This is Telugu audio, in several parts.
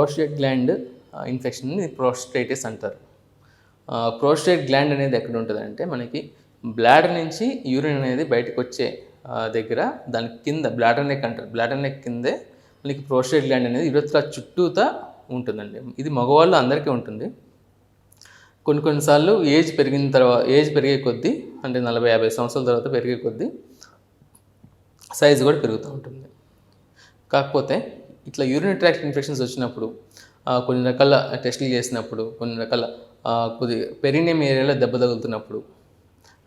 ప్రోస్టేట్ గ్లాండ్ ఇన్ఫెక్షన్ని ప్రోస్టేటిస్ అంటారు. ప్రోస్టేట్ గ్లాండ్ అనేది ఎక్కడ ఉంటుందంటే మనకి బ్లాడర్ నుంచి యూరిన్ అనేది బయటకు వచ్చే దగ్గర దాని కింద బ్లాడర్ నెక్ అంటారు. బ్లాడర్ నెక్ కిందే మనకి ప్రోస్టేట్ గ్లాండ్ అనేది యురేత్రా చుట్టూతా ఉంటుందండి. ఇది మగవాళ్ళు అందరికీ ఉంటుంది. కొన్నిసార్లు ఏజ్ పెరిగే కొద్దీ అంటే 40-50 సంవత్సరాల తర్వాత పెరిగే కొద్దీ సైజు కూడా పెరుగుతూ ఉంటుంది. కాకపోతే ఇట్లా యూరినరీ ట్రాక్ట్ ఇన్ఫెక్షన్స్ వచ్చినప్పుడు కొన్ని రకాల టెస్టులు చేసినప్పుడు కొన్ని రకాల కొద్దిగా పెరినియం ఏరియాలో దెబ్బ తగులుతున్నప్పుడు,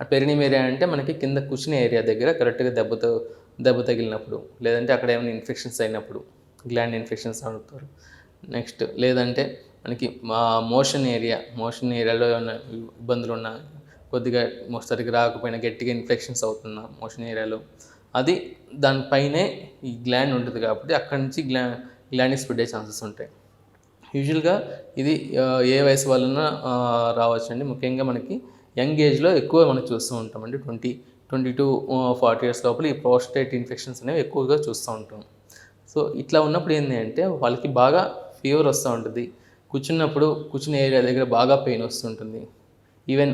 ఆ పెరినియం ఏరియా అంటే మనకి కింద కూర్చునే ఏరియా దగ్గర కరెక్ట్గా దెబ్బ తగిలినప్పుడు, లేదంటే అక్కడ ఏమైనా ఇన్ఫెక్షన్స్ అయినప్పుడు, గ్లాండ్ ఇన్ఫెక్షన్స్ అవుతారు. నెక్స్ట్ లేదంటే మనకి మోషన్ ఏరియాలో ఏమైనా ఇబ్బందులు ఉన్నా, కొద్దిగా సరిగ్గా రాకపోయినా గట్టిగా ఇన్ఫెక్షన్స్ అవుతున్నా మోషన్ ఏరియాలో, అది దానిపైనే ఈ గ్లాండ్ ఉంటుంది కాబట్టి అక్కడి నుంచి గ్లాండ్కి స్ప్రెడ్ అయ్యే ఛాన్సెస్ ఉంటాయి. యూజువల్గా ఇది ఏ వయసు వాళ్ళైనా రావచ్చండి. ముఖ్యంగా మనకి యంగ్ ఏజ్లో ఎక్కువ మనం చూస్తూ ఉంటామండి. 20-40 ఇయర్స్ లోపల ఈ ప్రోస్టేట్ ఇన్ఫెక్షన్స్ అనేవి ఎక్కువగా చూస్తూ ఉంటాం. సో ఇట్లా ఉన్నప్పుడు ఏంటి అంటే వాళ్ళకి బాగా ఫీవర్ వస్తూ ఉంటుంది. కూర్చునే ఏరియా దగ్గర బాగా పెయిన్ వస్తుంటుంది. ఈవెన్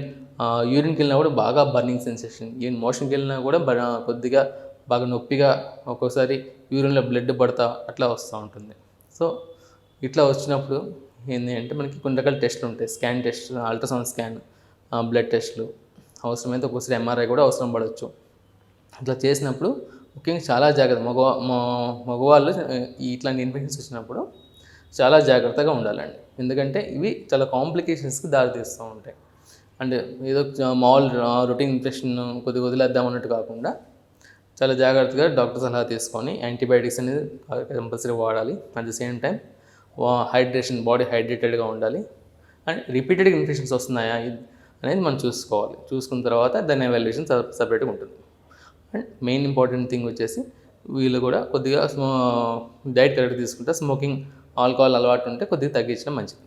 యూరిన్కి వెళ్ళినా కూడా బాగా బర్నింగ్ సెన్సేషన్, ఈవెన్ మోషన్కి వెళ్ళినా కూడా కొద్దిగా బాగా నొప్పిగా, ఒక్కోసారి యూరిన్లో బ్లడ్ పడతా అట్లా వస్తూ ఉంటుంది. సో ఇట్లా వచ్చినప్పుడు ఏంటి అంటే మనకి కొన్ని రకాల టెస్టులు ఉంటాయి. Scan test, ultrasound scan, blood టెస్టులు, అవసరమైతే ఒక్కోసారి ఎంఆర్ఐ కూడా అవసరం పడవచ్చు. ఇట్లా చేసినప్పుడు ముఖ్యంగా చాలా జాగ్రత్త మగవాళ్ళు ఇట్లాంటి ఇన్ఫెక్షన్స్ వచ్చినప్పుడు చాలా జాగ్రత్తగా ఉండాలండి. ఎందుకంటే ఇవి చాలా కాంప్లికేషన్స్కి దారితీస్తూ ఉంటాయి. అంటే ఏదో మామూలు రొటీన్ ఇన్ఫెక్షన్ కొద్దిగా వదిలేద్దాం అన్నట్టు కాకుండా చాలా జాగ్రత్తగా డాక్టర్ సలహా తీసుకొని యాంటీబయాటిక్స్ అనేది కంపల్సరీ వాడాలి. At the same time body హైడ్రేటెడ్గా ఉండాలి. అండ్ రిపీటెడ్గా ఇన్ఫెక్షన్స్ వస్తున్నాయా అనేది మనం చూసుకోవాలి. చూసుకున్న తర్వాత దాని ఎవాల్యుయేషన్ సపరేట్గా ఉంటుంది. అండ్ మెయిన్ ఇంపార్టెంట్ థింగ్ వచ్చేసి వీళ్ళు కూడా కొద్దిగా డైట్ కరెక్ట్ తీసుకుంటే, స్మోకింగ్, ఆల్కహాల్ అలవాటు ఉంటే కొద్దిగా తగ్గించడం మంచిది.